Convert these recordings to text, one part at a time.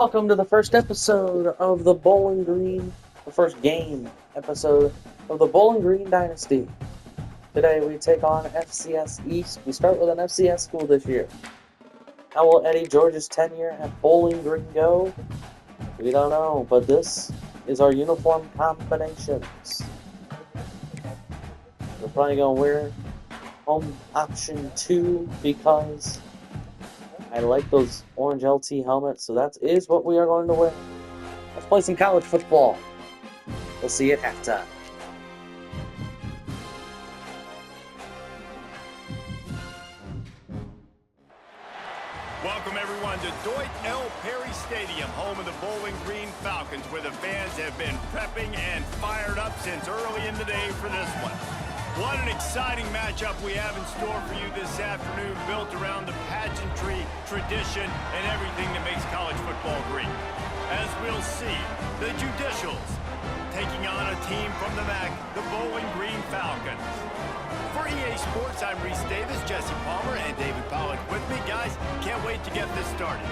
Welcome to the first episode of the Bowling Green, the first game episode of the Bowling Green Dynasty. Today we take on FCS East. We start with an FCS school this year. How will Eddie George's tenure at Bowling Green go? We don't know, but this is our uniform combinations. We're probably going to wear home option 2 because I like those orange LT helmets, so that is what we are going to wear. Let's play some college football. We'll see you at halftime. Welcome everyone to Dwight L. Perry Stadium, home of the Bowling Green Falcons, where the fans have been prepping and fired up since early in the day for this one. What an exciting matchup we have in store for you this afternoon, built around the pageantry, tradition, and everything that makes college football great. As we'll see, the Judicials taking on a team from the MAC, the Bowling Green Falcons. For EA Sports, I'm Reese Davis, Jesse Palmer, and David Pollock with me. Guys, can't wait to get this started.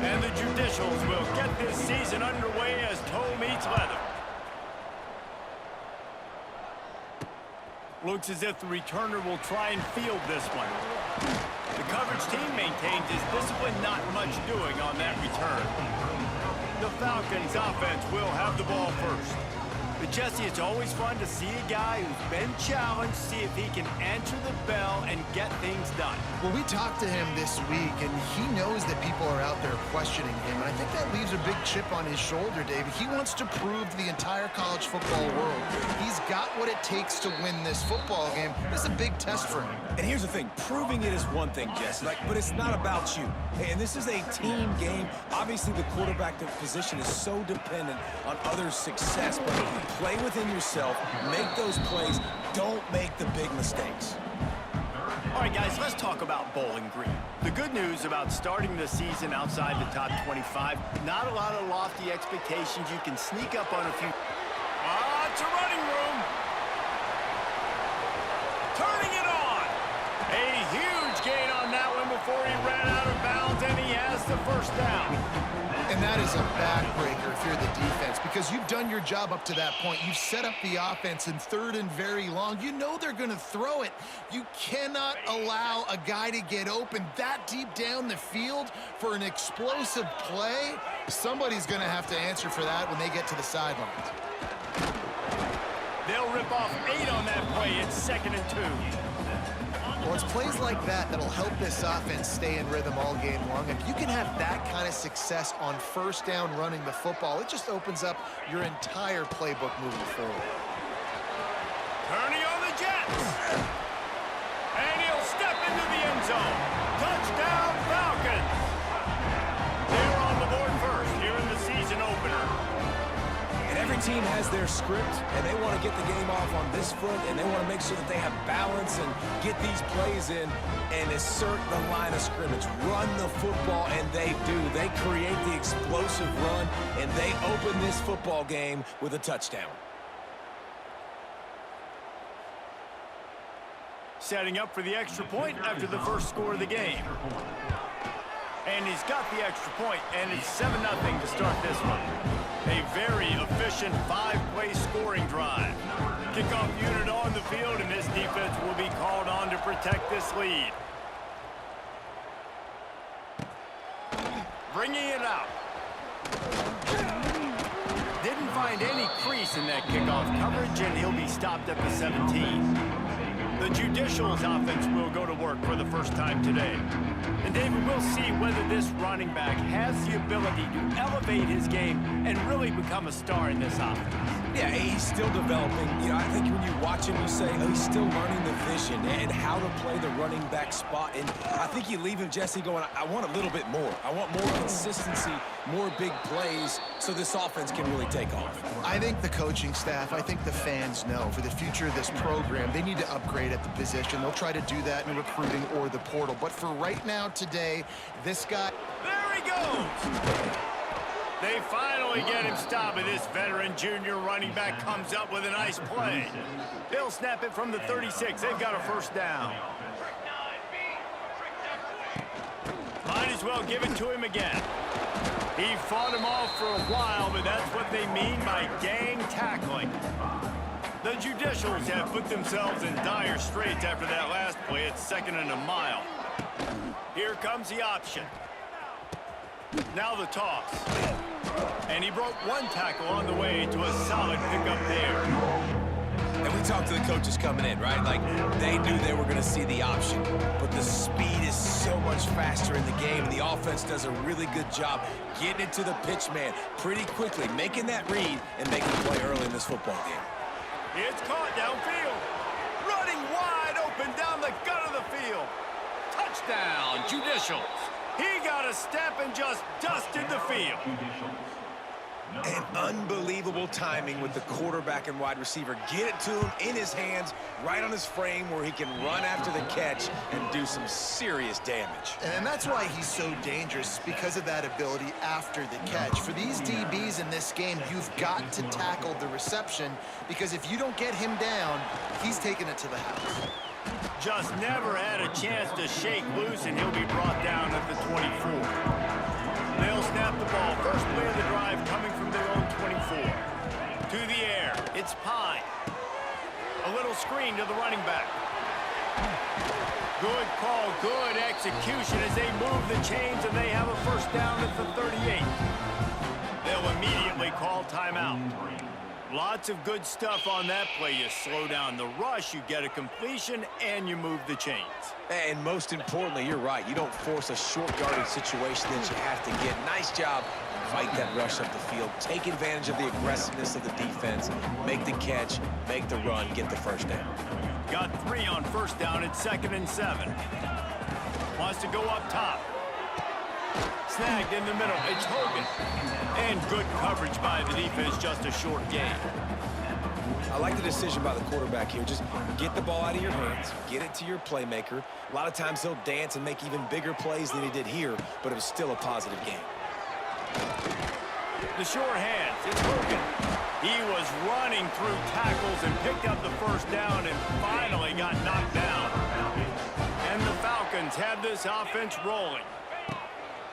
And the Judicials will get this season underway as toe meets leather. Looks as if the returner will try and field this one. The coverage team maintains his discipline, not much doing on that return. The Falcons offense will have the ball first. But Jesse, it's always fun to see a guy who's been challenged, see if he can answer the bell and get things done. Well, we talked to him this week, and he knows that people are out there questioning him, and I think that leaves a big chip on his shoulder, David. He wants to prove to the entire college football world he's got what it takes to win this football game. This is a big test for him. And here's the thing, proving it is one thing, Jesse, but it's not about you. And this is a team game. Obviously, the quarterback position is so dependent on others' success, but play within yourself, make those plays, don't make the big mistakes. All right, guys, let's talk about Bowling Green. The good news about starting the season outside the top 25, not a lot of lofty expectations. You can sneak up on a few. It's a running room. Turning it on. A huge gain on that one before he ran out of bounds, and he has the first down. And that is a backbreaker if you're the defense, because you've done your job up to that point. You've set up the offense in third and very long. You know they're going to throw it. You cannot allow a guy to get open that deep down the field for an explosive play. Somebody's going to have to answer for that when they get to the sidelines. They'll rip off 8 on that play. It's 2nd and 2. Well, it's plays like that that'll help this offense stay in rhythm all game long. If you can have that kind of success on first down running the football, it just opens up your entire playbook moving forward. Turning on the Jets. And he'll step into the end zone. Touchdown, Falcons. They're on the board first here in the season opener. Every team has their script, and they want to get the game off on this foot, and they want to make sure that they have balance and get these plays in and assert the line of scrimmage. Run the football, and they do. They create the explosive run, and they open this football game with a touchdown. Setting up for the extra point after the first score of the game. And he's got the extra point, and it's 7-0 to start this one. A very efficient 5-play scoring drive. Kickoff unit on the field, and this defense will be called on to protect this lead. Bringing it out. Didn't find any crease in that kickoff coverage, and he'll be stopped at the 17. The Judicials offense will go to work for the first time today. And David, we'll see whether this running back has the ability to elevate his game and really become a star in this offense. Yeah, he's still developing. You know, I think when you watch him, you say, oh, he's still learning the vision and how to play the running back spot. And I think you leave him, Jesse, going, I want a little bit more. I want more consistency, more big plays, so this offense can really take off. I think the coaching staff, I think the fans know for the future of this program, they need to upgrade at the position. They'll try to do that in recruiting or the portal. But for right now, today, this guy... There he goes! They finally get him stopped, and this veteran junior running back comes up with a nice play. They'll snap it from the 36. They've got a first down. Might as well give it to him again. He fought him off for a while, but that's what they mean by gang tackling. The Judicials have put themselves in dire straits after that last play. It's 2nd and a mile. Here comes the option. Now the toss. And he broke one tackle on the way to a solid pickup there. And we talked to the coaches coming in, right? Like, they knew they were going to see the option. But the speed is so much faster in the game, and the offense does a really good job getting it to the pitch man pretty quickly, making that read and making the play early in this football game. It's caught downfield. Running wide open down the gut of the field. Touchdown, Judicials. He got a step and just dusted the field. And unbelievable timing with the quarterback and wide receiver. Get it to him in his hands, right on his frame where he can run after the catch and do some serious damage. And that's why he's so dangerous, because of that ability after the catch. For these DBs in this game, you've got to tackle the reception, because if you don't get him down, he's taking it to the house. Just never had a chance to shake loose, and he'll be brought down at the 24. They'll snap the ball. First play of the drive coming from their own 24. To the air. It's Pine. A little screen to the running back. Good call, good execution as they move the chains, and they have a first down at the 38. They'll immediately call timeout. Lots of good stuff on that play. You slow down the rush, you get a completion, and you move the chains. And most importantly, you're right. You don't force a short yardage situation that you have to get. Nice job. Fight that rush up the field. Take advantage of the aggressiveness of the defense. Make the catch, make the run, get the first down. Got 3 on first down at 2nd and 7. Wants to go up top. Snagged in the middle. It's Hogan. And good coverage by the defense, just a short gain. I like the decision by the quarterback here. Just get the ball out of your hands, get it to your playmaker. A lot of times he'll dance and make even bigger plays than he did here, but it was still a positive game. The short hands, it's Hogan. He was running through tackles and picked up the first down and finally got knocked down. And the Falcons have this offense rolling.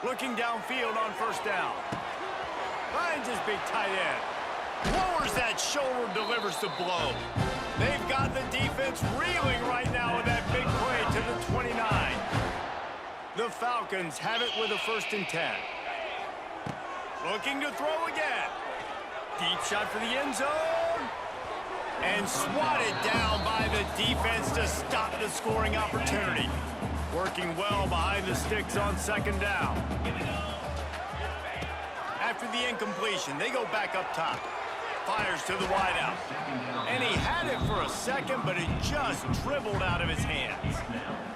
Looking downfield on first down. Finds his big tight end. Lowers that shoulder, delivers the blow. They've got the defense reeling right now with that big play to the 29. The Falcons have it with a 1st and 10. Looking to throw again. Deep shot for the end zone. And swatted down by the defense to stop the scoring opportunity. Working well behind the sticks on 2nd down. After the incompletion, they go back up top. Fires to the wideout. And he had it for a second, but it just dribbled out of his hands.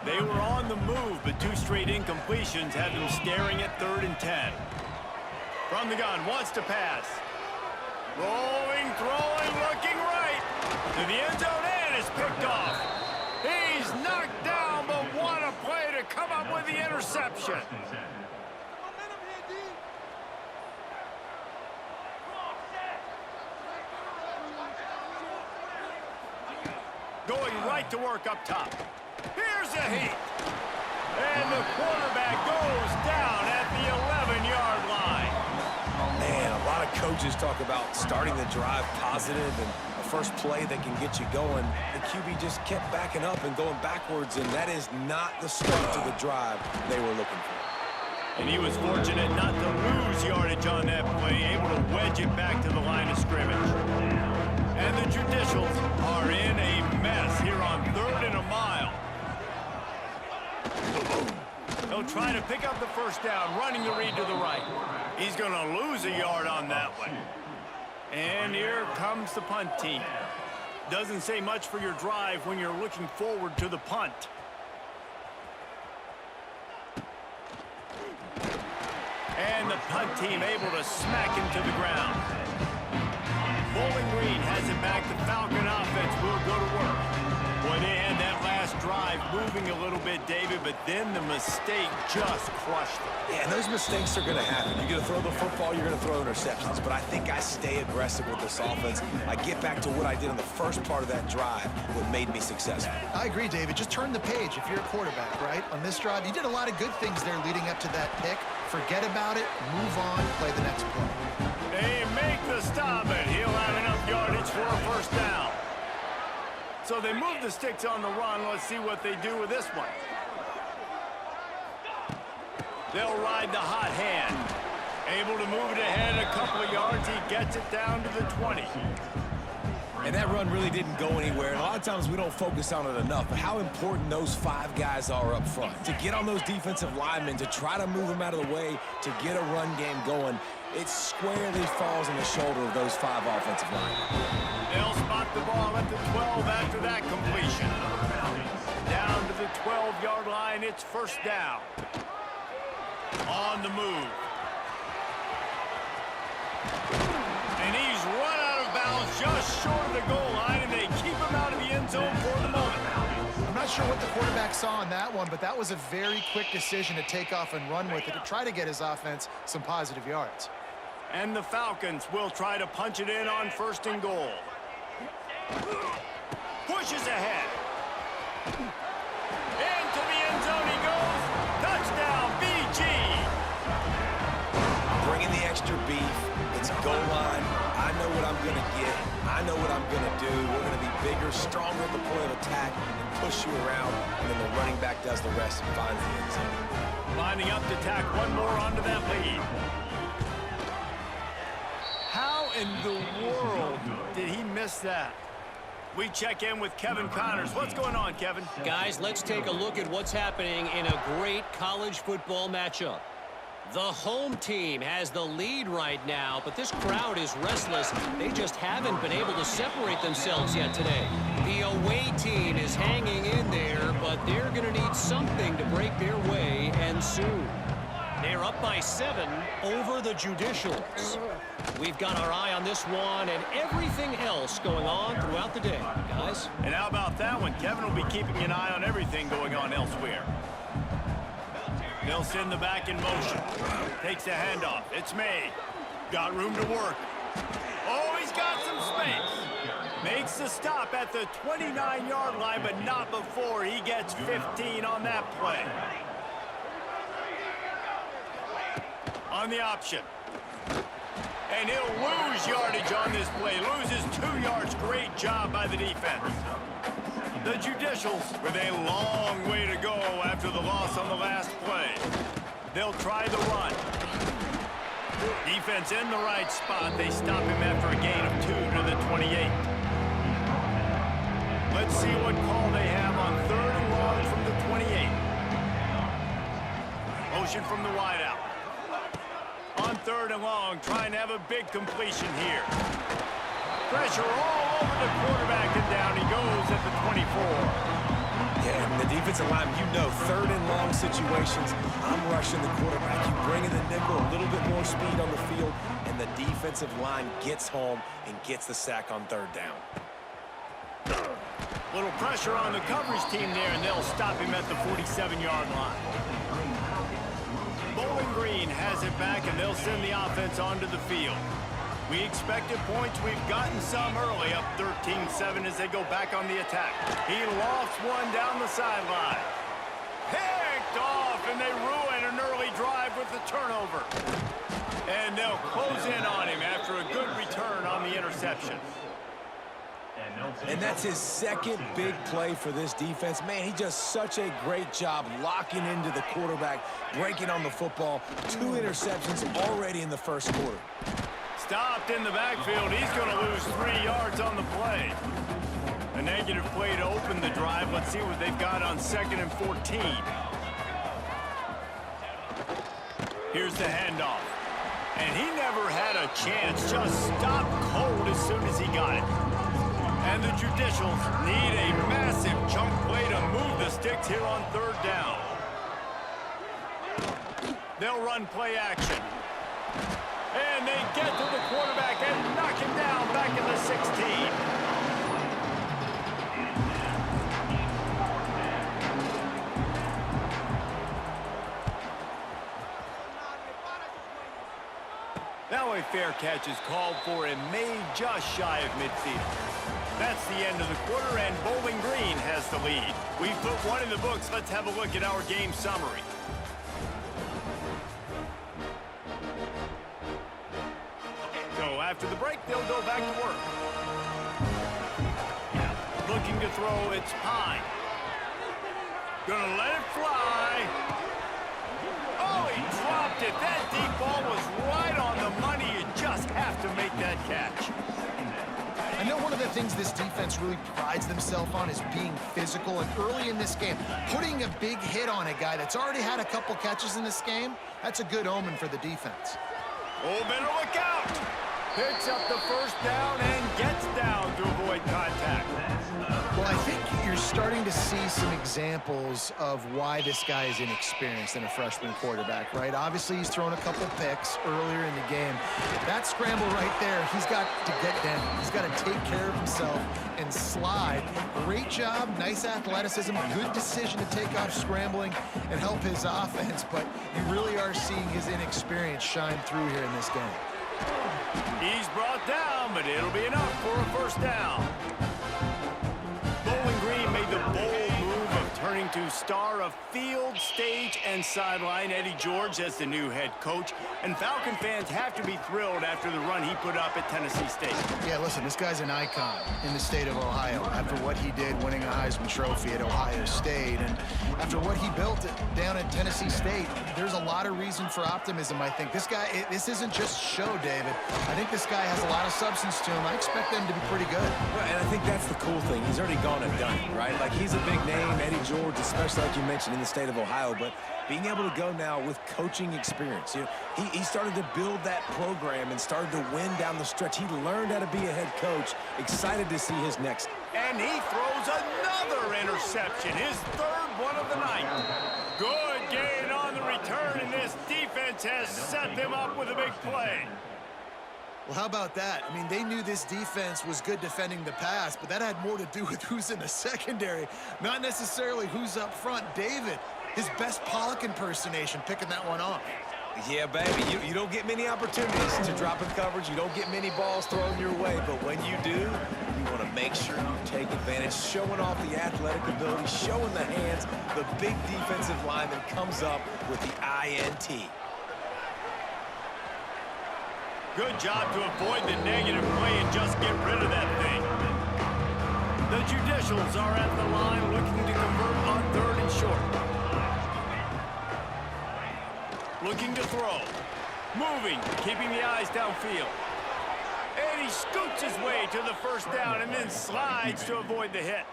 They were on the move, but 2 straight incompletions had them staring at 3rd and 10. From the gun, wants to pass. Rolling, throwing, looking right. To the end zone, and is picked off. He's knocked down, but what a play to come up with the interception. Going right to work up top. Here's a heat. And the quarterback goes down at the 11-yard line. Man, a lot of coaches talk about starting the drive positive and a first play that can get you going. The QB just kept backing up and going backwards, and that is not the start to the drive they were looking for. And he was fortunate not to lose yardage on that play, able to wedge it back to the line of scrimmage. And the Judicials are in a mess here on 3rd and a mile. They'll try to pick up the first down, running the read to the right. He's going to lose a yard on that one. And here comes the punt team. Doesn't say much for your drive when you're looking forward to the punt. And the punt team able to smack him to the ground. Bowling Green has it back. The Falcon offense will go to work. Boy, they had that last drive moving a little bit, David, but then the mistake just crushed them. Yeah, and those mistakes are going to happen. You're going to throw the football, you're going to throw interceptions. But I think I stay aggressive with this offense. I get back to what I did in the first part of that drive, what made me successful. I agree, David. Just turn the page if you're a quarterback, right? On this drive, you did a lot of good things there leading up to that pick. Forget about it, move on, play the next play. They make the stop, and he'll have enough yardage for a first down. So they move the sticks on the run. Let's see what they do with this one. They'll ride the hot hand. Able to move it ahead a couple of yards. He gets it down to the 20. And that run really didn't go anywhere. And a lot of times we don't focus on it enough, but how important those 5 guys are up front. To get on those defensive linemen, to try to move them out of the way, to get a run game going, it squarely falls on the shoulder of those 5 offensive linemen. They'll spot the ball at the 12 after that completion. Down to the 12-yard line, it's first down. On the move. And he's run out of bounds just short of the goal line, and they keep him out of the end zone for the moment. I'm not sure what the quarterback saw on that one, but that was a very quick decision to take off and run with it to try to get his offense some positive yards. And the Falcons will try to punch it in on first and goal. Pushes ahead. Into the end zone he goes. Touchdown, BG. Bringing the extra beef. It's goal line. I know what I'm going to get. I know what I'm going to do. We're going to be bigger, stronger at the point of attack, and push you around, and then the running back does the rest and finds the end zone. Lining up to tack one more onto that lead. How in the world did he miss that? We check in with Kevin Connors. What's going on, Kevin? Guys, let's take a look at what's happening in a great college football matchup. The home team has the lead right now, but this crowd is restless. They just haven't been able to separate themselves yet today. The away team is hanging in there, but they're going to need something to break their way, and soon. They're up by 7 over the Judicials. We've got our eye on this one and everything else going on throughout the day, guys. And how about that one? Kevin will be keeping an eye on everything going on elsewhere. They'll send the back in motion. Takes the handoff. It's May. Got room to work. Oh, he's got some space. Makes the stop at the 29-yard line, but not before he gets 15 on that play. On the option. And he'll lose yardage on this play. Loses 2 yards. Great job by the defense. The Judicials with a long way to go after the loss on the last play. They'll try the run. Defense in the right spot. They stop him after a gain of 2 to the 28. Let's see what call they have on 3rd and long from the 28. Motion from the wideout. On 3rd and long, trying to have a big completion here. Pressure all over the quarterback, and down he goes at the 24. Yeah, and the defensive line, you know, 3rd and long situations, I'm rushing the quarterback. You bring in the nickel, a little bit more speed on the field, and the defensive line gets home and gets the sack on 3rd down. Little pressure on the coverage team there, and they'll stop him at the 47-yard line. Bowling Green has it back, and they'll send the offense onto the field. We expected points. We've gotten some early, up 13-7 as they go back on the attack. He lofts one down the sideline. Picked off, and they ruin an early drive with the turnover. And they'll close in on him after a good return on the interception. And that's his 2nd big play for this defense. Man, he does such a great job locking into the quarterback, breaking on the football. 2 interceptions already in the first quarter. Stopped in the backfield. He's going to lose 3 yards on the play. A negative play to open the drive. Let's see what they've got on 2nd and 14. Here's the handoff. And he never had a chance. Just stopped cold as soon as he got it. And the Judicials need a massive chunk play to move the sticks here on 3rd down. They'll run play action. And they get to the quarterback and knock him down back in the 16. fair catch is called for and made just shy of midfield. That's the end of the quarter, and Bowling Green has the lead. We've put one in the books. Let's have a look at our game summary. So after the break, they'll go back to work. Looking to throw, it's Pine. Gonna let it fly. Oh, he dropped it. That deep ball was right on the money. You just have to make that catch. I know one of the things this defense really prides themselves on is being physical, and early in this game, putting a big hit on a guy that's already had a couple catches in this game, that's a good omen for the defense. Oh, better look out. Picks up the first down and gets down to avoid contact. Well, I think you're starting to see some examples of why this guy is inexperienced in a freshman quarterback, right? Obviously, he's thrown a couple picks earlier in the game. That scramble right there, he's got to get down. He's got to take care of himself and slide. Great job, nice athleticism, good decision to take off scrambling and help his offense, but you really are seeing his inexperience shine through here in this game. He's brought down, but it'll be enough for a first down. Bowling Green made the bold move of turning to star of field, stage, and sideline Eddie George as the new head coach. And Falcon fans have to be thrilled after the run he put up at Tennessee State. Yeah, listen, this guy's an icon in the state of Ohio after what he did winning a Heisman Trophy at Ohio State. And after what he built down at Tennessee State, there's a lot of reason for optimism, I think. This guy, this isn't just show, David. I think this guy has a lot of substance to him. I expect them to be pretty good. Well, and I think that's the cool thing. He's already gone and done it, right? Like, he's a big name, Eddie George, especially like you mentioned in the state of Ohio, but being able to go now with coaching experience. You know, he started to build that program and started to win down the stretch. He learned how to be a head coach. Excited to see his next. And he throws another interception, his third one of the night. Good gain on the return, and this defense has set them up with a big play. Well, how about that? I mean, they knew this defense was good defending the pass, but that had more to do with who's in the secondary, not necessarily who's up front. David, his best Pollock impersonation, picking that one off. Yeah, baby, you don't get many opportunities to drop in coverage. You don't get many balls thrown your way, but when you do, you want to make sure you take advantage, showing off the athletic ability, showing the hands. The big defensive lineman comes up with the INT. Good job to avoid the negative play and just get rid of that thing. The Judicials are at the line looking to convert on 3rd and short. Looking to throw. Moving, keeping the eyes downfield. And he scoots his way to the first down and then slides to avoid the hit.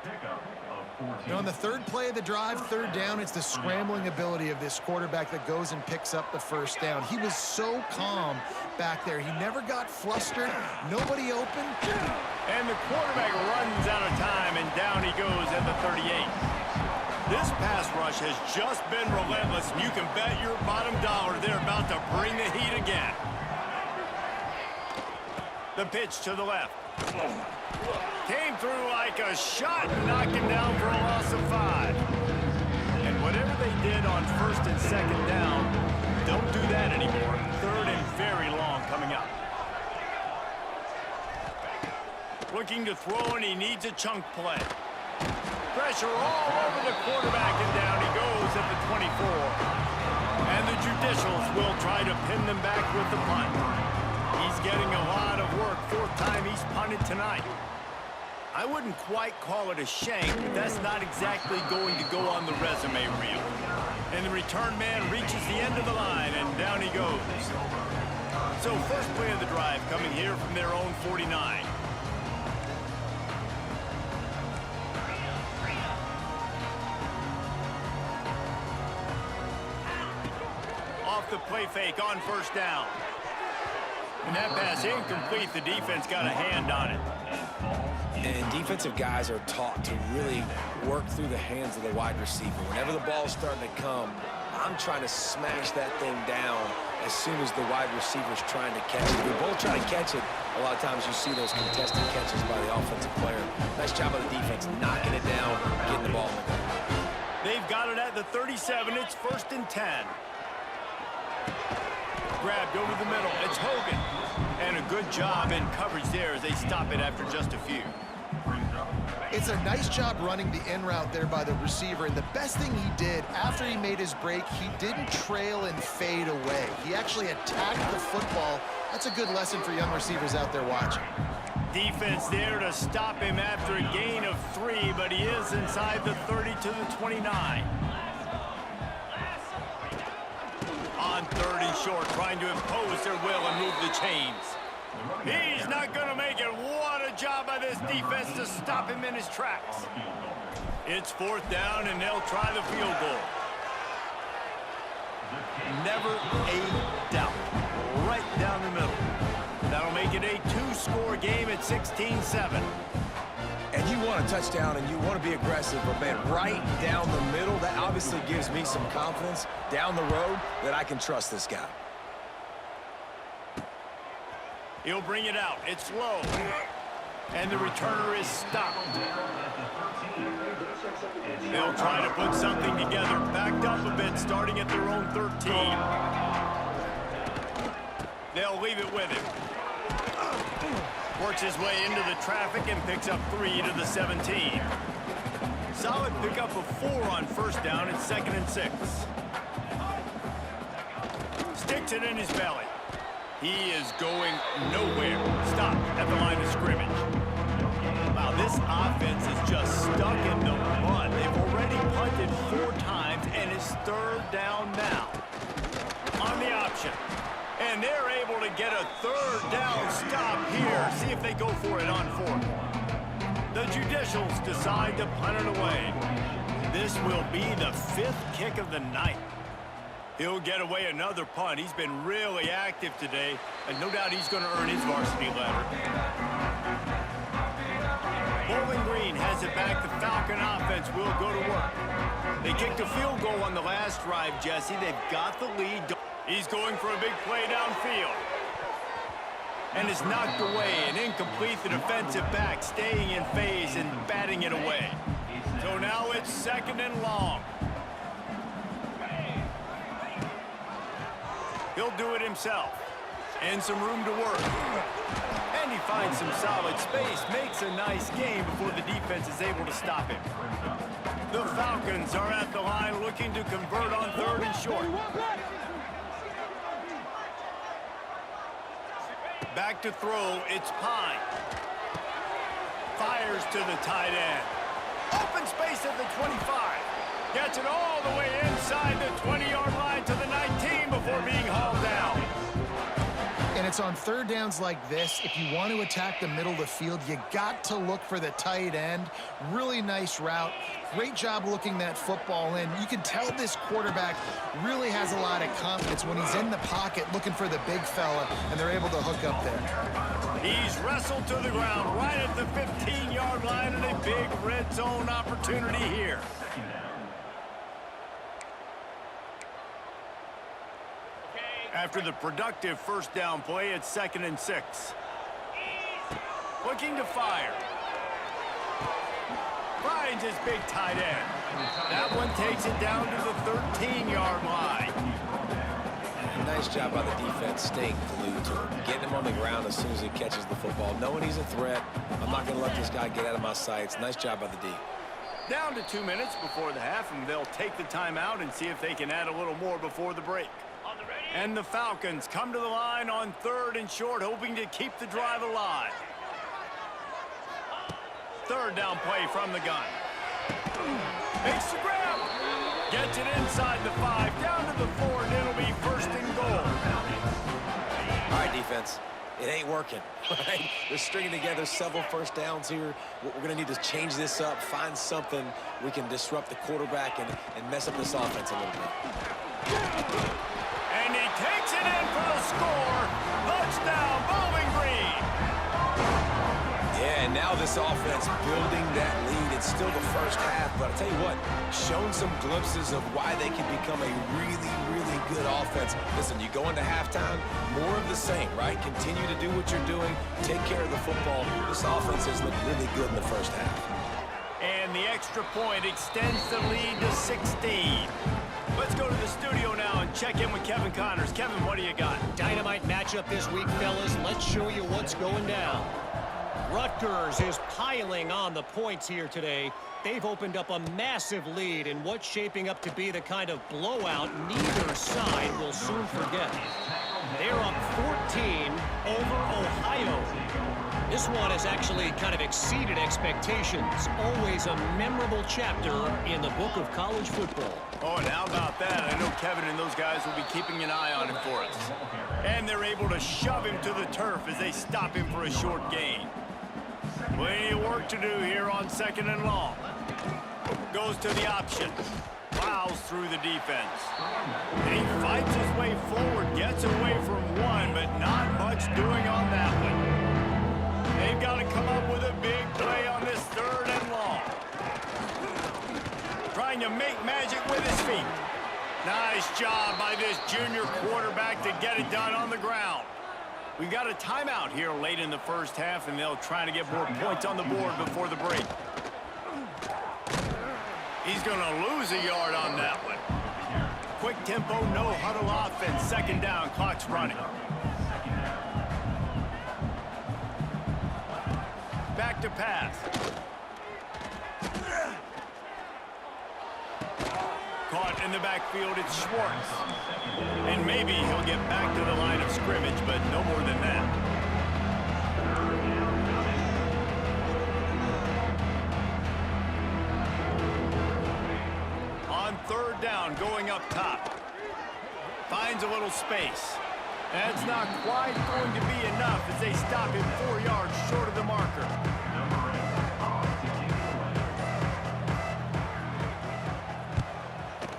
Now, on the third play of the drive, 3rd down, it's the scrambling ability of this quarterback that goes and picks up the first down. He was so calm back there. He never got flustered. Nobody open. And the quarterback runs out of time, and down he goes at the 38. This pass rush has just been relentless, and you can bet your bottom dollar they're about to bring the heat again. The pitch to the left. Came through like a shot, knocking down for a loss of 5. And whatever they did on 1st and 2nd down, don't do that anymore. 3rd and very long coming up. Looking to throw, and he needs a chunk play. Pressure all over the quarterback, and down he goes at the 24. And the Judicials will try to pin them back with the punt. He's getting a lot of work. 4th time he's punted tonight. I wouldn't quite call it a shank, but that's not exactly going to go on the resume reel. And the return man reaches the end of the line, and down he goes. So first play of the drive coming here from their own 49. Off the play fake on 1st down. And that pass incomplete. The defense got a hand on it. And defensive guys are taught to really work through the hands of the wide receiver. Whenever the ball's starting to come, I'm trying to smash that thing down as soon as the wide receiver's trying to catch it. We're both trying to catch it. A lot of times you see those contested catches by the offensive player. Nice job of the defense knocking it down, getting the ball in the goal. They've got it at the 37. It's 1st and 10. Grabbed over the middle. It's Hogan. And a good job in coverage there as they stop it after just a few. It's a nice job running the in route there by the receiver, and the best thing he did after he made his break, he didn't trail and fade away. He actually attacked the football. That's a good lesson for young receivers out there watching. Defense there to stop him after a gain of 3, but he is inside the 30 to the 29. On 30 short, trying to impose their will and move the chains. He's not going to make it. What a job by this defense to stop him in his tracks. It's 4th down, and they'll try the field goal. Never a doubt. Right down the middle. That'll make it a 2-score game at 16-7. And you want a touchdown and you want to be aggressive, but man, right down the middle, that obviously gives me some confidence down the road that I can trust this guy. He'll bring it out. It's low. And the returner is stopped. They'll try to put something together. Backed up a bit, starting at their own 13. They'll leave it with him. Works his way into the traffic and picks up 3 to the 17. Solid pickup of 4 on 1st down. It's 2nd and 6. Sticks it in his belly. He is going nowhere. Stop at the line of scrimmage. Wow, this offense is just stuck in the mud. They've already punted 4 times, and it's 3rd down now. On the option. And they're able to get a 3rd down stop here. See if they go for it on 4th. The Judicials decide to punt it away. This will be the 5th kick of the night. He'll get away another punt. He's been really active today, and no doubt he's going to earn his varsity letter. Bowling Green has it back. The Falcon offense will go to work. They kicked a field goal on the last drive, Jesse. They've got the lead. He's going for a big play downfield. And is knocked away and incomplete. The defensive back staying in phase and batting it away. So now it's 2nd and long. He'll do it himself. And some room to work. And he finds some solid space. Makes a nice game before the defense is able to stop him. The Falcons are at the line looking to convert on 3rd and short. Back to throw, it's Pine. Fires to the tight end. Open space at the 25. Gets it all the way inside the 20-yard line to the 19 before being hauled down. And it's on 3rd downs like this. If you want to attack the middle of the field, you got to look for the tight end. Really nice route. Great job looking that football in. You can tell this quarterback really has a lot of confidence when he's in the pocket looking for the big fella, and they're able to hook up there. He's wrestled to the ground right at the 15-yard line, and a big red zone opportunity here. After the productive 1st down play, it's 2nd and 6. Looking to fire. Finds his big tight end. That one takes it down to the 13-yard line. Nice job by the defense staying glued to him, getting him on the ground as soon as he catches the football, knowing he's a threat. I'm not going to let this guy get out of my sights. Nice job by the D. Down to 2 minutes before the half, and they'll take the timeout and see if they can add a little more before the break. And the Falcons come to the line on 3rd and short, hoping to keep the drive alive. 3rd down play from the gun. Makes the grab. Gets it inside the 5, down to the 4, and it'll be 1st and goal. All right, defense. It ain't working, right? They're stringing together several 1st downs here. We're going to need to change this up, find something we can disrupt the quarterback and mess up this offense a little bit. And he takes it in for the score. Touchdown, Bowling Green. Yeah, and now this offense building that lead. It's still the 1st half, but I'll tell you what, shown some glimpses of why they can become a really, really good offense. Listen, you go into halftime, more of the same, right? Continue to do what you're doing. Take care of the football. This offense has looked really good in the 1st half. And the extra point extends the lead to 16. Let's go to the studio now and check in with Kevin Connors. Kevin, what do you got? Dynamite matchup this week, fellas. Let's show you what's going down. Rutgers is piling on the points here today. They've opened up a massive lead in what's shaping up to be the kind of blowout neither side will soon forget. They're up 14 over Ohio. This one has actually kind of exceeded expectations. Always a memorable chapter in the book of college football. Oh, and how about that? I know Kevin and those guys will be keeping an eye on him for us. And they're able to shove him to the turf as they stop him for a short gain. Plenty of work to do here on 2nd and long. Goes to the option. Plows through the defense. And he fights his way forward, gets away from one, but not much doing on that one. They've got to come up with a big play on this 3rd and long. Trying to make magic with his feet. Nice job by this junior quarterback to get it done on the ground. We've got a timeout here late in the first half, and they'll try to get more points on the board before the break. He's going to lose a yard on that one. Quick tempo, no huddle offense. 2nd down, clock's running. Back to pass. Caught in the backfield, it's Schwartz. And maybe he'll get back to the line of scrimmage, but no more than that. On 3rd down, going up top. Finds a little space. That's not quite going to be enough as they stop him 4 yards short of the marker.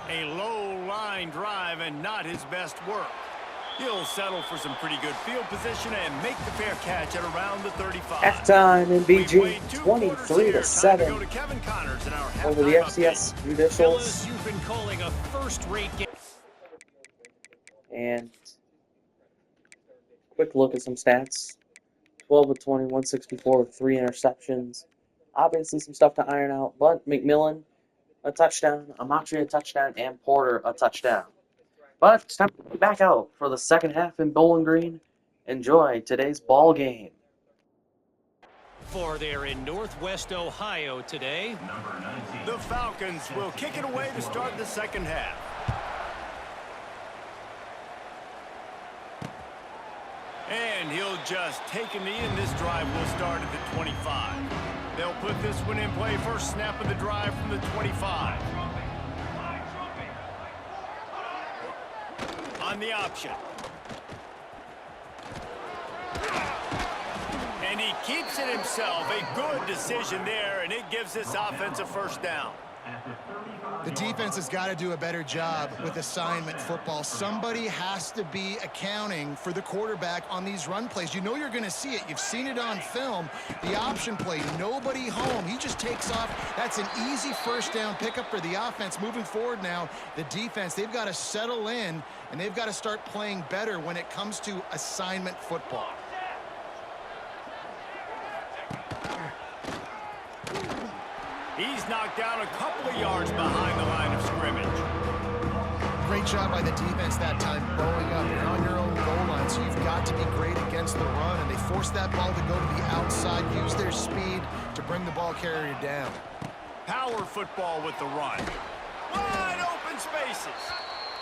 A low line drive and not his best work. He'll settle for some pretty good field position and make the fair catch at around the 35. Halftime in BG, 23-7 over the FCS Judicials. You've been calling a first-rate game. And quick look at some stats. 12 of 20, 164 with 3 interceptions. Obviously some stuff to iron out, but McMillan, a touchdown, Amatri, a touchdown, and Porter, a touchdown. But it's time to be back out for the second half in Bowling Green. Enjoy today's ball game. For there in Northwest Ohio today. The Falcons will kick it away to start the second half. And he'll just take a knee, and this drive will start at the 25. They'll put this one in play. First snap of the drive from the 25. On the option. And he keeps it himself. A good decision there, and it gives this offense a first down. The defense has got to do a better job with assignment football. Somebody has to be accounting for the quarterback on these run plays. You know you're going to see it. You've seen it on film. The option play, nobody home. He just takes off. That's an easy first down pickup for the offense. Moving forward now, the defense, they've got to settle in, and they've got to start playing better when it comes to assignment football. He's knocked down a couple of yards behind the line of scrimmage. Great job by the defense that time, blowing up. You're on your own goal line, so you've got to be great against the run, and they forced that ball to go to the outside, use their speed to bring the ball carrier down. Power football with the run. Wide open spaces.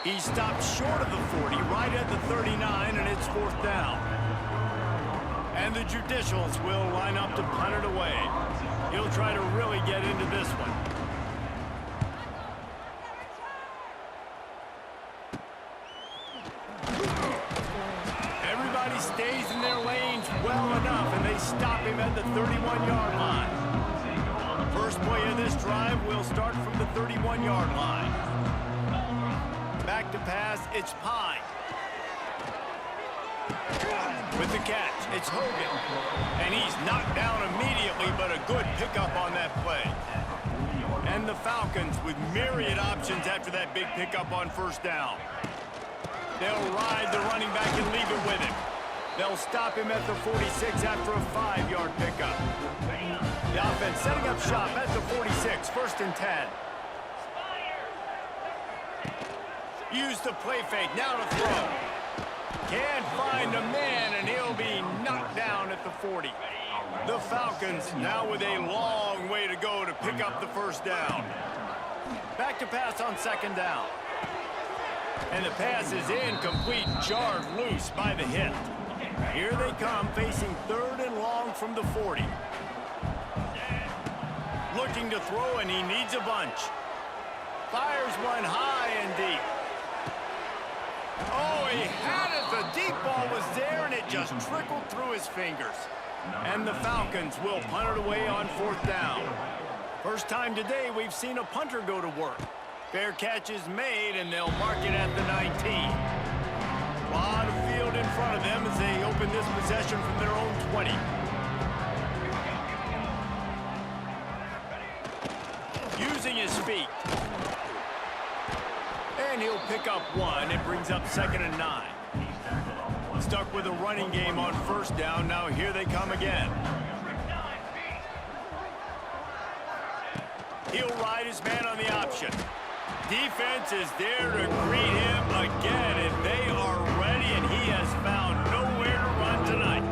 He stopped short of the 40, right at the 39, and it's 4th down. And the Judicials will line up to punt it away. He'll try to really get into this one. Everybody stays in their lanes well enough, and they stop him at the 31-yard line. First play of this drive will start from the 31-yard line. Back to pass, it's Pine. With the catch, it's Hogan. And he's knocked down immediately, but a good pickup on that play. And the Falcons with myriad options after that big pickup on first down. They'll ride the running back and leave it with him. They'll stop him at the 46 after a 5-yard pickup. The offense setting up shop at the 46, 1st and 10. Use the play fake, now to throw. Can't find a man, and he'll be knocked down at the 40. The Falcons now with a long way to go to pick up the first down. Back to pass on second down. And the pass is incomplete, jarred loose by the hit. Here they come, facing third and long from the 40. Looking to throw, and he needs a bunch. Fires one high and deep. Oh, he had it. The deep ball was there, and it just trickled through his fingers. And the Falcons will punt it away on fourth down. First time today we've seen a punter go to work. Fair catch is made, and they'll mark it at the 19. A lot of field in front of them as they open this possession from their own 20. Using his feet. And he'll pick up one. It brings up 2nd and 9. Stuck with a running game on first down. Now here they come again. He'll ride his man on the option. Defense is there to greet him again, and they are ready, and he has found nowhere to run tonight.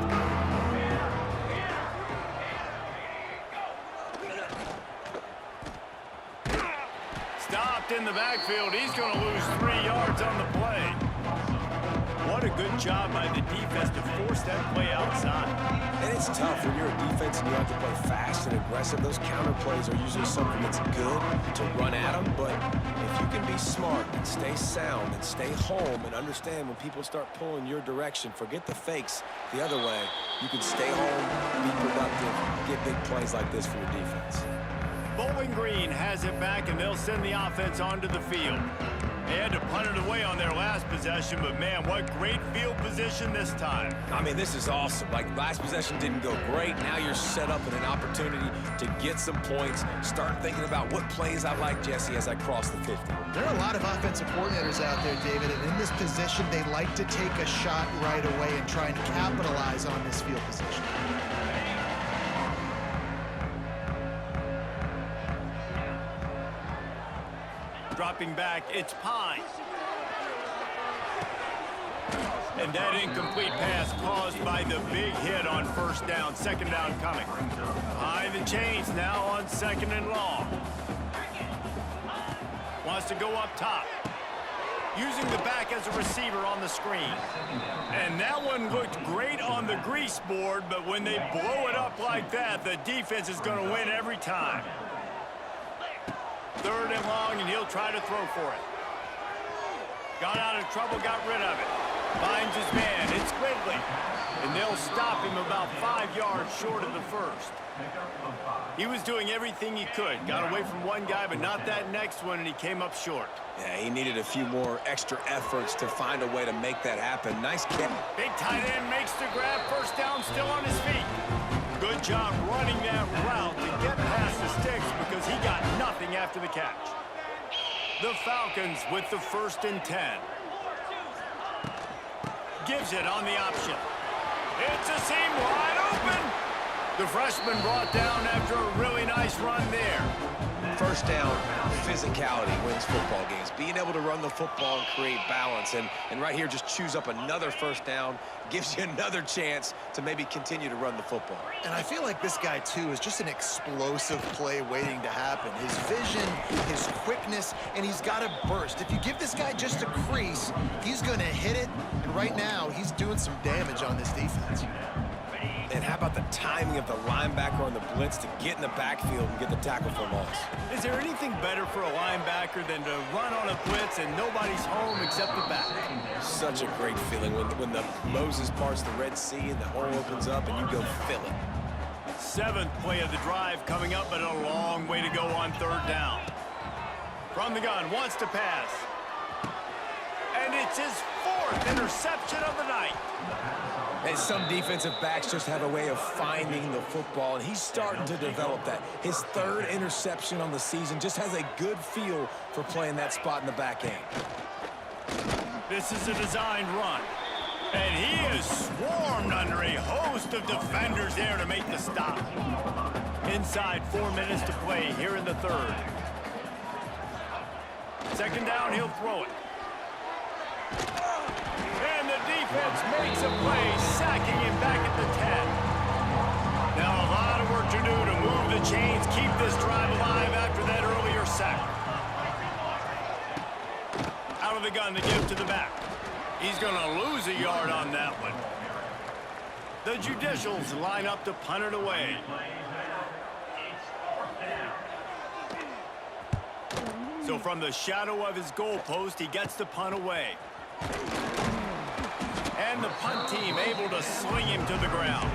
Stopped in the backfield. He's going to lose 3 yards on the play. What a good job by the defense to force that play outside. And it's tough when you're a defense and you have to play fast and aggressive. Those counter plays are usually something that's good to run at them. But if you can be smart and stay sound and stay home and understand when people start pulling your direction, forget the fakes the other way, you can stay home, be productive, get big plays like this for your defense. Bowling Green has it back, and they'll send the offense onto the field. They had to punt it away on their last possession, but man, what great field position this time. I mean, this is awesome. Like, last possession didn't go great. Now you're set up in an opportunity to get some points. Start thinking about what plays I like, Jesse, as I cross the 50. There are a lot of offensive coordinators out there, David, and in this position, they like to take a shot right away and try and capitalize on this field position. Dropping back, it's Pine. And that incomplete pass caused by the big hit on first down. 2nd down coming. High the chains now on 2nd and long. Wants to go up top. Using the back as a receiver on the screen. And that one looked great on the grease board, but when they blow it up like that, the defense is going to win every time. 3rd and long, and he'll try to throw for it. Got out of trouble, got rid of it. Finds his man. It's Ridley. And they'll stop him about 5 yards short of the first. He was doing everything he could. Got away from one guy, but not that next one, and he came up short. Yeah, he needed a few more extra efforts to find a way to make that happen. Nice catch. Big tight end makes the grab. First down, still on his feet. Good job running that route to get past the sticks because he got nothing after the catch. The Falcons with the 1st and 10. Gives it on the option. It's a seam wide open. The freshman brought down after a really nice run there. First down, physicality wins football games. Being able to run the football and create balance. And right here, just choose up another first down. Gives you another chance to maybe continue to run the football. And I feel like this guy, too, is just an explosive play waiting to happen. His vision, his quickness, and he's got a burst. If you give this guy just a crease, he's going to hit it. And right now, he's doing some damage on this defense. And how about the timing of the linebacker on the blitz to get in the backfield and get the tackle for loss? Is there anything better for a linebacker than to run on a blitz and nobody's home except the back? Such a great feeling when the Moses parts the Red Sea and the hole opens up and you go fill it. 7th play of the drive coming up, but a long way to go on 3rd down. From the gun, wants to pass. And it's his 4th interception of the night. And some defensive backs just have a way of finding the football, and he's starting to develop that. His 3rd interception on the season, just has a good feel for playing that spot in the back end. This is a designed run. And he is swarmed under a host of defenders there to make the stop. Inside 4 minutes to play here in the 3rd. 2nd down, he'll throw it. And the defense makes a play, sacking him back at the 10. Now a lot of work to do to move the chains, keep this drive alive after that earlier sack. Out of the gun, the give to the back. He's going to lose a yard on that one. The Judicials line up to punt it away. So from the shadow of his goalpost, he gets the punt away. And the punt team able to sling him to the ground.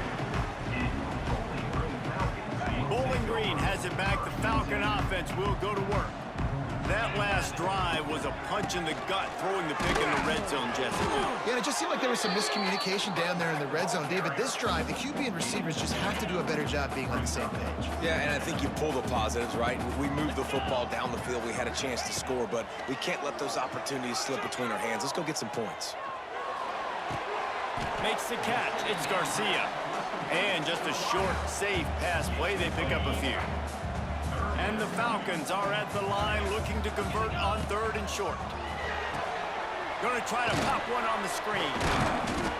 Bowling Green has it back. The Falcon offense will go to work. That last drive was a punch in the gut, throwing the pick in the red zone, Jesse. Yeah, it just seemed like there was some miscommunication down there in the red zone. David, this drive, the QB and receivers just have to do a better job being on the same page. Yeah, and I think you pull the positives, right? We moved the football down the field. We had a chance to score, but we can't let those opportunities slip between our hands. Let's go get some points. Makes the catch. It's Garcia. And just a short, safe pass play. They pick up a few. And the Falcons are at the line looking to convert on 3rd and short. Going to try to pop one on the screen.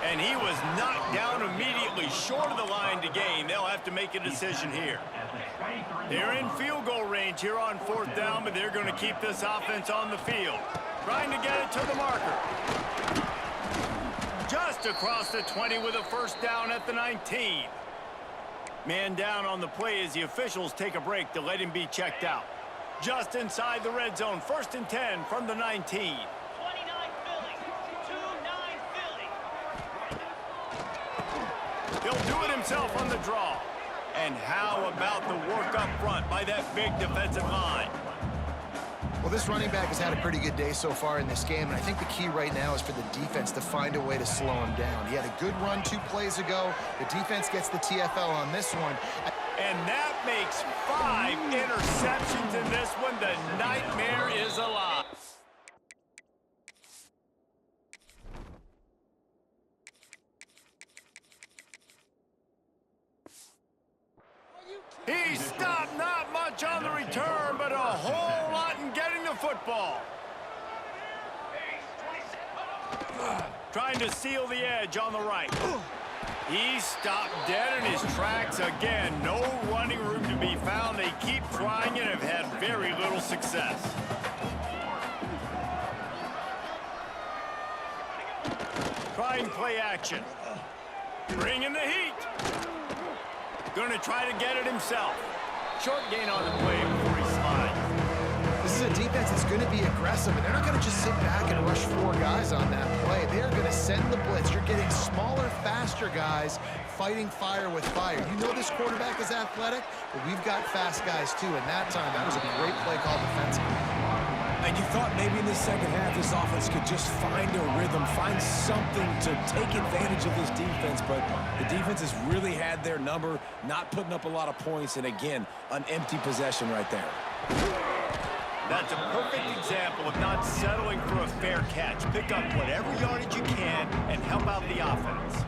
And he was knocked down immediately short of the line to gain. They'll have to make a decision here. They're in field goal range here on 4th down, but they're going to keep this offense on the field. Trying to get it to the marker. Just across the 20 with a first down at the 19. Man down on the play as the officials take a break to let him be checked out. Just inside the red zone, 1st and 10 from the 19. 29 Philly, 2-9 Philly. He'll do it himself on the draw. And how about the work up front by that big defensive line? Well, this running back has had a pretty good day so far in this game, and I think the key right now is for the defense to find a way to slow him down. He had a good run 2 plays ago. The defense gets the TFL on this one. And that makes 5 interceptions in this one. The nightmare is alive. He stopped not much on the return, but a whole lot in getting the football. Trying to seal the edge on the right. He stopped dead in his tracks again. No running room to be found. They keep trying and have had very little success. Trying play action. Bringing the heat. Going to try to get it himself. Short gain on the play before he slides. This is a defense that's going to be aggressive, and they're not going to just sit back and rush 4 guys on that play. They're going to send the blitz. You're getting smaller, faster guys fighting fire with fire. You know this quarterback is athletic, but we've got fast guys too, and that time, that was a great play call defensively. And you thought maybe in the second half this offense could just find a rhythm, find something to take advantage of this defense, but the defense has really had their number, not putting up a lot of points, and again, an empty possession right there. That's a perfect example of not settling for a fair catch. Pick up whatever yardage you can and help out the offense.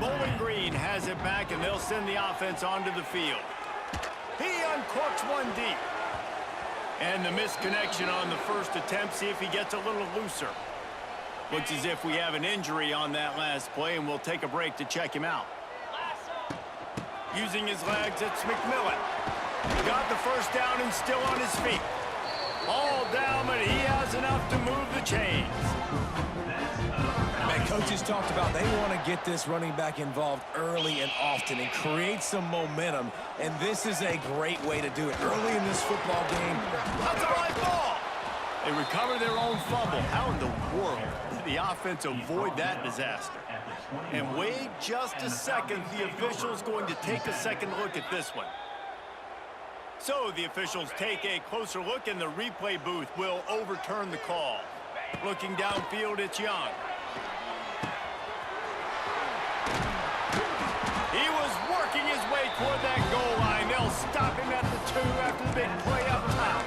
Bowling Green has it back, and they'll send the offense onto the field. He uncorks one deep. And the misconnection on the first attempt. See if he gets a little looser. Looks as if we have an injury on that last play, and we'll take a break to check him out. Using his legs, it's McMillan. Got the first down and still on his feet. All down, but he has enough to move the chains. And coaches talked about they want to get this running back involved early and often and create some momentum, and this is a great way to do it. Early in this football game. That's a live ball. They recover their own fumble. How in the world did the offense avoid that disaster? And wait just a second. The official's going to take a second look at this one. So the officials take a closer look, and the replay booth will overturn the call. Looking downfield, it's Young. He was working his way toward that goal line. They'll stop him at the 2 after the big play up top.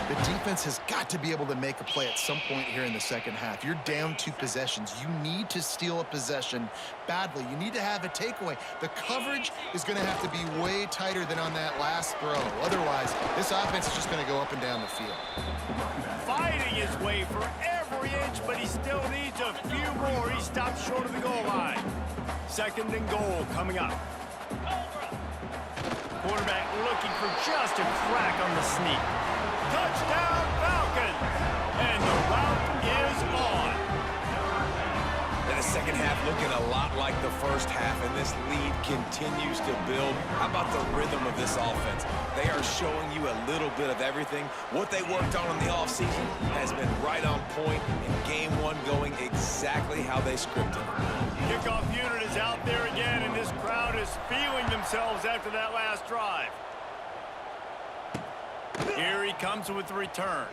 The offense has got to be able to make a play at some point here in the second half. You're down 2 possessions. You need to steal a possession badly. You need to have a takeaway. The coverage is going to have to be way tighter than on that last throw. Otherwise, this offense is just going to go up and down the field. Fighting his way for every inch, but he still needs a few more. He stops short of the goal line. 2nd and goal coming up. Quarterback looking for just a crack on the sneak. Touchdown, Falcons! And the route is on. And the second half looking a lot like the first half, and this lead continues to build. How about the rhythm of this offense? They are showing you a little bit of everything. What they worked on in the offseason has been right on point, and game 1 going exactly how they scripted. Kickoff unit is out there again, and this crowd is feeling themselves after that last drive. Here he comes with the return.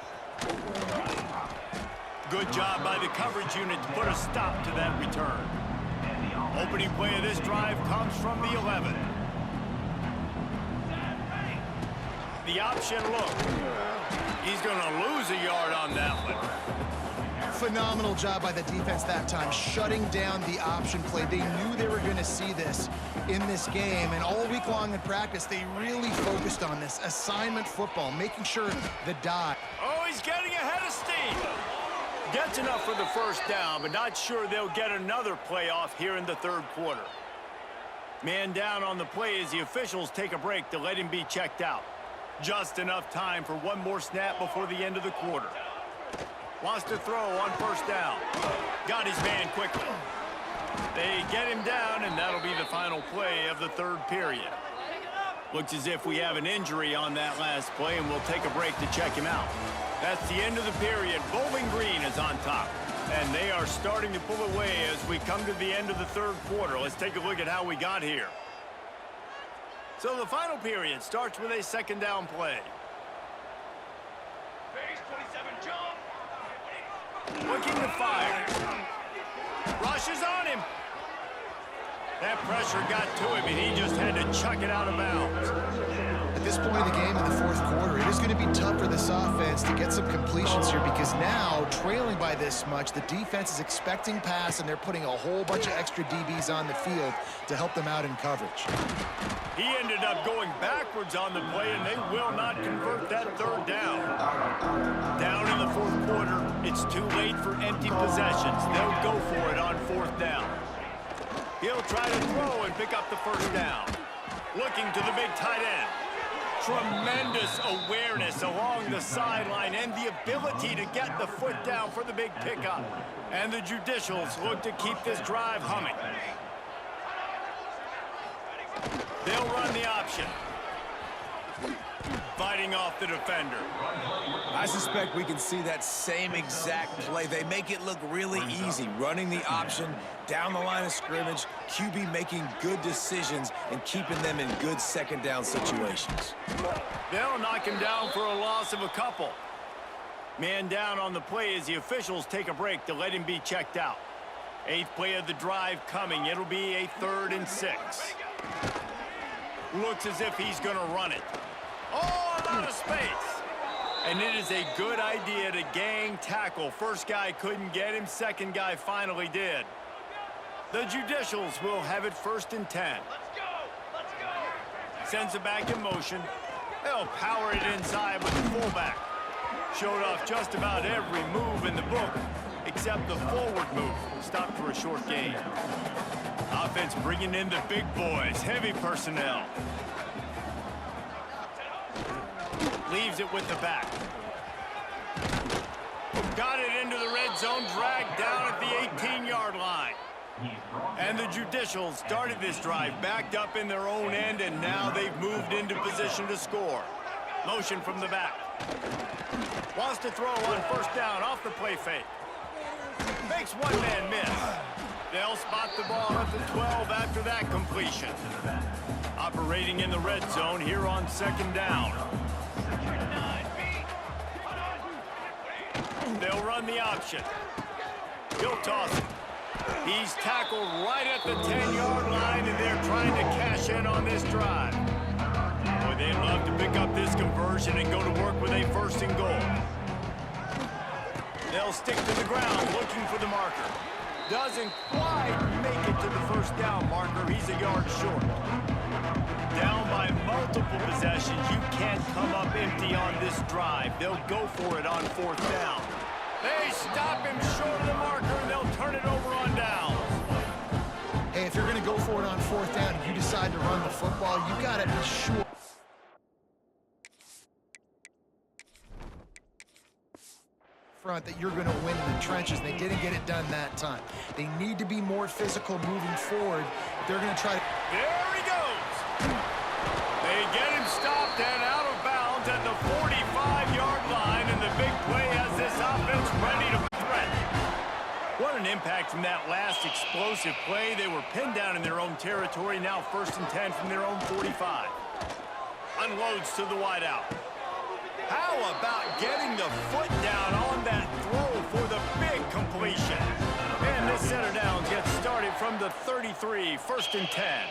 Good job by the coverage unit to put a stop to that return. Opening play of this drive comes from the 11. The option look. He's going to lose a yard on that one. Phenomenal job by the defense that time, shutting down the option play. They knew they were going to see this in this game, and all week long in practice, they really focused on this assignment football, making sure the dive. Oh, he's getting ahead of steam. Gets enough for the first down, but not sure they'll get another play off here in the 3rd quarter. Man down on the play as the officials take a break to let him be checked out. Just enough time for one more snap before the end of the quarter. Wants to throw on 1st down. Got his man quickly. They get him down, and that'll be the final play of the 3rd period. Looks as if we have an injury on that last play, and we'll take a break to check him out. That's the end of the period. Bowling Green is on top, and they are starting to pull away as we come to the end of the 3rd quarter. Let's take a look at how we got here. So the final period starts with a 2nd down play. Looking to fire. Rushes on him. That pressure got to him, and he just had to chuck it out of bounds. At this point in the game, in the 4th quarter, it is going to be tough for this offense to get some completions here because now, trailing by this much, the defense is expecting pass, and they're putting a whole bunch of extra DBs on the field to help them out in coverage. He ended up going backwards on the play, and they will not convert that 3rd down. Down in the 4th quarter, it's too late for empty possessions. They'll go for it on 4th down. He'll try to throw and pick up the 1st down. Looking to the big tight end. Tremendous awareness along the sideline and the ability to get the foot down for the big pickup. And the Judicials look to keep this drive humming. They'll run the option. Fighting off the defender. I suspect we can see that same exact play. They make it look really easy, running the option down the line of scrimmage, QB making good decisions and keeping them in good 2nd down situations. They'll knock him down for a loss of a couple. Man down on the play as the officials take a break to let him be checked out. 8th play of the drive coming. It'll be a 3rd and 6. Looks as if he's going to run it. Oh, a lot of space. And it is a good idea to gang tackle. First guy couldn't get him. 2nd guy finally did. The Judicials will have it 1st and 10. Let's go! Let's go! Sends it back in motion. They'll power it inside with the fullback. Showed off just about every move in the book except the forward move. Stopped for a short gain. Offense bringing in the big boys. Heavy personnel. Leaves it with the back. Got it into the red zone, dragged down at the 18-yard line. And the Judicials started this drive, backed up in their own end, and now they've moved into position to score. Motion from the back. Wants to throw on 1st down off the play fake. Makes one man miss. They'll spot the ball at the 12 after that completion. Operating in the red zone here on 2nd down. They'll run the option. He'll toss it. He's tackled right at the 10-yard line, and they're trying to cash in on this drive. Boy, they'd love to pick up this conversion and go to work with a 1st and goal. They'll stick to the ground looking for the marker. Doesn't quite make it to the first down marker. He's a yard short. Down by multiple possessions. You can't come up empty on this drive. They'll go for it on fourth down. They stop him short of the marker, and they'll turn it over on downs. Hey, if you're going to go for it on fourth down and you decide to run the football, you got to be sure front that you're going to win in the trenches. They didn't get it done that time. They need to be more physical moving forward. They're going to try to... There he goes. They get him stopped and out of bounds at the 45-yard line, and the big play has this offense ready to threat. What an impact from that last explosive play. They were pinned down in their own territory, now 1st and 10 from their own 45. Unloads to the wideout. How about getting the foot down on that throw for the big completion? And this center down gets started from the 33, 1st and 10.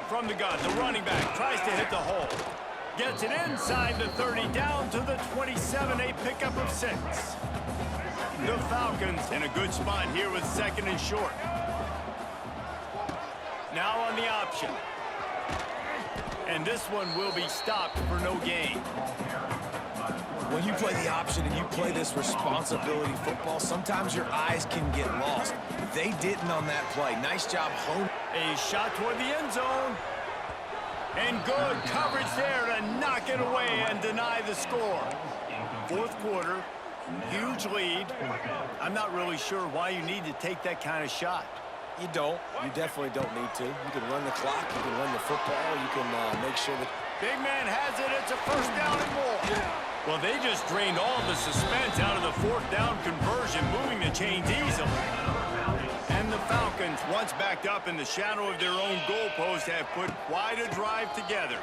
From the gun, the running back tries to hit the hole. Gets it inside the 30, down to the 27, a pickup of 6. The Falcons in a good spot here with 2nd and short. Now on the option. And this one will be stopped for no gain. When you play the option and you play this responsibility football, sometimes your eyes can get lost. They didn't on that play. Nice job home. A shot toward the end zone. And good coverage there to knock it away and deny the score. 4th quarter, huge lead. I'm not really sure why you need to take that kind of shot. You don't. You definitely don't need to. You can run the clock. You can run the football. You can make sure that... Big man has it. It's a 1st down and more. Well, they just drained all the suspense out of the 4th down conversion, moving the chains easily. And the Falcons, once backed up in the shadow of their own goalpost, have put quite a drive together.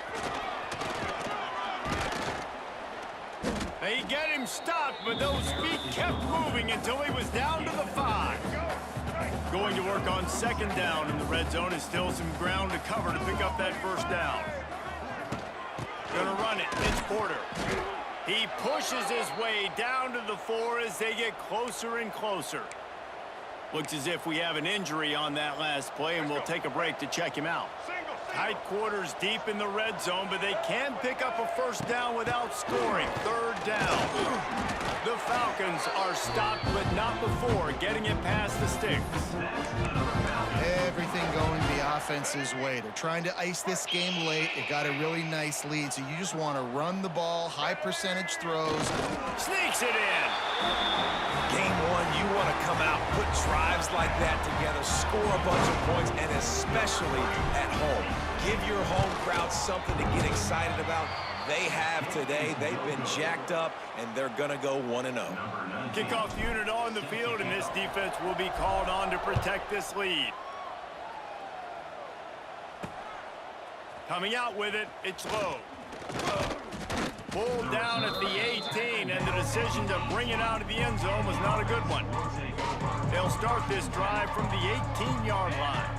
They get him stopped, but those feet kept moving until he was down to the 5. Going to work on 2nd down in the red zone is still some ground to cover to pick up that 1st down. Gonna run it. It's Porter. He pushes his way down to the 4 as they get closer and closer. Looks as if we have an injury on that last play, and we'll take a break to check him out. Tight quarters deep in the red zone, but they can pick up a 1st down without scoring. 3rd down. The Falcons are stopped, but not before getting it past the sticks. Everything going the offense's way. They're trying to ice this game late. They got a really nice lead, so you just want to run the ball, high percentage throws. Sneaks it in. Game 1, you want to come out, put drives like that together, score a bunch of points, and especially at home. Give your home crowd something to get excited about. They have today. They've been jacked up, and they're going to go 1-0. Kickoff unit on the field, and this defense will be called on to protect this lead. Coming out with it, it's low. Pulled down at the 18, and the decision to bring it out of the end zone was not a good one. They'll start this drive from the 18-yard line.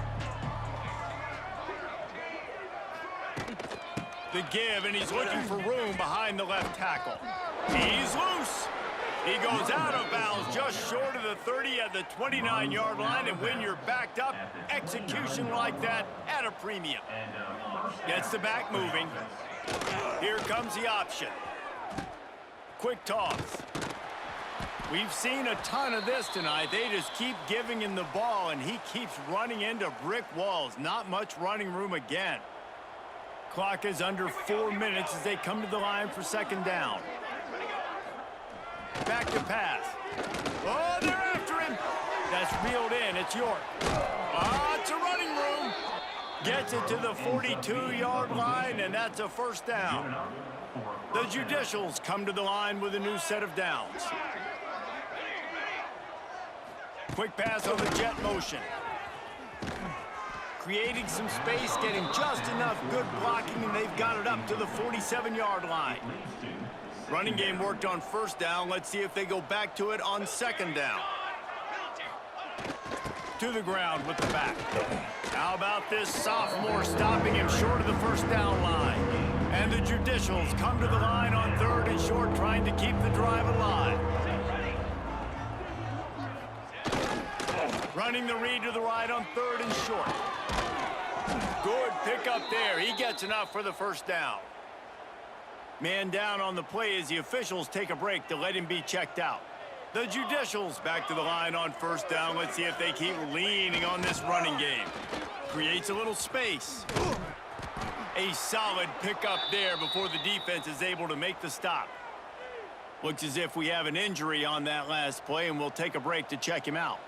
The give, and he's looking for room behind the left tackle. He's loose. He goes out of bounds just short of the 30 at the 29-yard line, and when you're backed up, execution like that at a premium. Gets the back moving. Here comes the option. Quick toss. We've seen a ton of this tonight. They just keep giving him the ball, and he keeps running into brick walls. Not much running room again. Clock is under 4 minutes as they come to the line for 2nd down. Back to pass. Oh, they're after him. That's reeled in. It's York. It's a running room. Gets it to the 42-yard line, and that's a 1st down. The Judicials come to the line with a new set of downs. Quick pass on the jet motion. Creating some space, getting just enough good blocking, and they've got it up to the 47-yard line. Running game worked on 1st down. Let's see if they go back to it on 2nd down. To the ground with the back. How about this sophomore stopping him short of the 1st down line? And the Judicials come to the line on 3rd and short, trying to keep the drive alive. Running the read to the right on 3rd and short. Good pickup there. He gets enough for the first down. Man down on the play as the officials take a break to let him be checked out. The Judicials back to the line on 1st down. Let's see if they keep leaning on this running game. Creates a little space. A solid pickup there before the defense is able to make the stop. Looks as if we have an injury on that last play, and we'll take a break to check him out.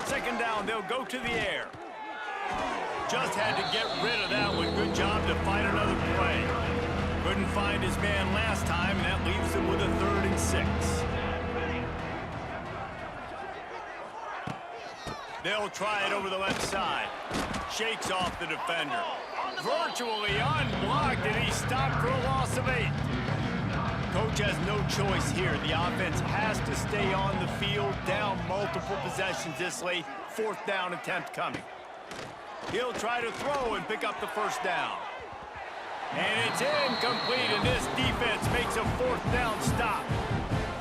2nd down, they'll go to the air. Just had to get rid of that one. Good job to fight another play. Couldn't find his man last time, and that leaves him with a 3rd and 6. They'll try it over the left side. Shakes off the defender. Virtually unblocked, and he stopped for a loss of 8. Coach has no choice here. The offense has to stay on the field, down multiple possessions this late. 4th down attempt coming. He'll try to throw and pick up the 1st down. And it's incomplete, and this defense makes a 4th down stop.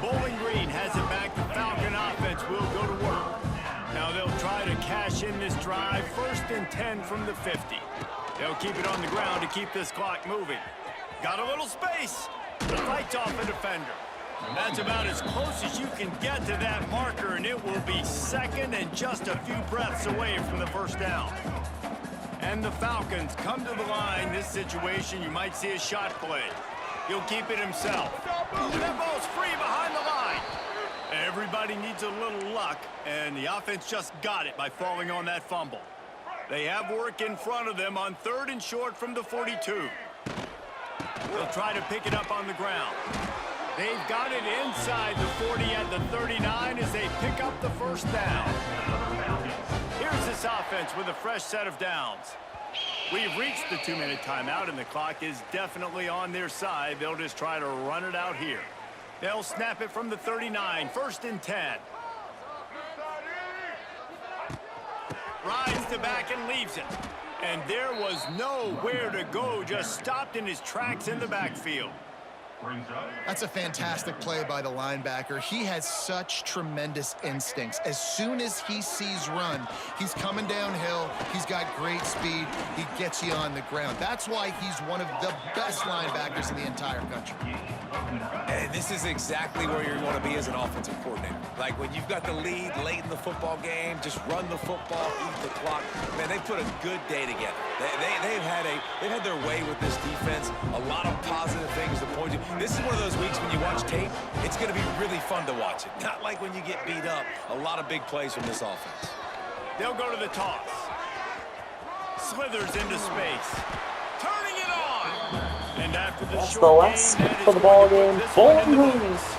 Bowling Green has it back. The Falcon offense will go to work. Now they'll try to cash in this drive. 1st and 10 from the 50. They'll keep it on the ground to keep this clock moving. Got a little space. Fights off a defender. That's about as close as you can get to that marker, and it will be 2nd and just a few breaths away from the 1st down. And the Falcons come to the line. This situation, you might see a shot play. He'll keep it himself. That ball's free behind the line. Everybody needs a little luck, and the offense just got it by falling on that fumble. They have work in front of them on 3rd and short from the 42. They'll try to pick it up on the ground. They've got it inside the 40 at the 39 as they pick up the 1st down. Here's this offense with a fresh set of downs. We've reached the 2-minute timeout, and the clock is definitely on their side. They'll just try to run it out here. They'll snap it from the 39, 1st and 10. Rides the back and leaves it. And there was nowhere to go, just stopped in his tracks in the backfield. That's a fantastic play by the linebacker. He has such tremendous instincts. As soon as he sees run, he's coming downhill. He's got great speed. He gets you on the ground. That's why he's one of the best linebackers in the entire country. And this is exactly where you want to be as an offensive coordinator. Like when you've got the lead late in the football game, just run the football, eat the clock. Man, they put a good day together. They've had their way with this defense. A lot of positive things to point to. This is one of those weeks when you watch tape, it's going to be really fun to watch it. Not like when you get beat up. A lot of big plays from this offense. They'll go to the toss. Slithers into space. Turning it on. And after the That's the short last game, pick that for is the ball going to game. put this one Bowling into the Green books.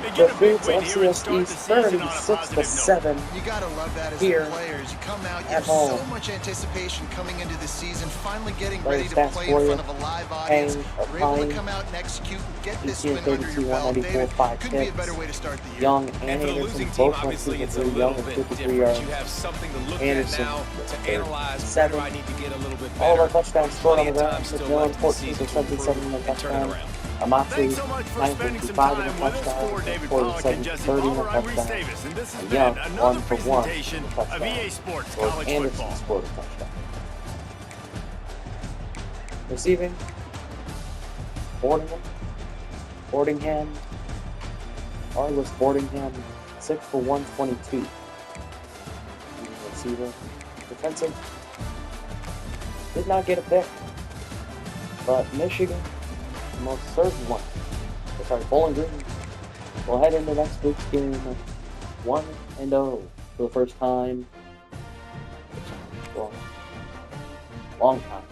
They get a big defeats win here and FCS start the East season on a positive note. 36-7. You got to love that as Here the players. You come out, you at have so home. much anticipation coming into the season, finally getting There's ready to stats play for in you. front of a live audience. Payne, We're able to Pine, come out and execute and get this 18, win under 32, your belt. 194, David, 5 couldn't be a hits. better way to start the year. Young and And for the Anderson losing team, both went obviously, it's a 53. little Young with bit 53 different. yards. You have something to look Anderson, at now to analyze. Where do I need to get a little bit better? All of our touchdowns scored on the Plenty of ground. time still McMillan left in the 14 season for to improve 77 in the and turn it touchdown. around. Amatsu Thanks so much for spending some 955 time in the with us touchdown. for David Ford Pollock and Jesse 730 in the Palmer. I'm Reese touchdown. Davis, and this has And been Young, another 1 for 1 presentation in the of touchdown. EA Sports Lord College Anderson Football. scored a touchdown. Receiving, Boardingham, Arliss Boardingham, 6 for 122. Receiver, defensive, did not get a pick, but Michigan, the most certain one. Sorry, Bowling Green will head into next week's game 1-0 for the first time. Long time.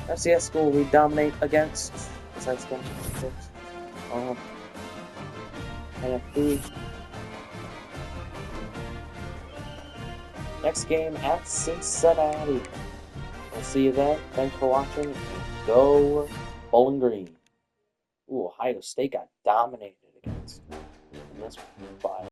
FCS school we dominate against. Besides going to 6. NFB. Next game at Cincinnati. We'll see you then. Thanks for watching. And go Bowling Green. Ooh, Ohio State got dominated against in this one by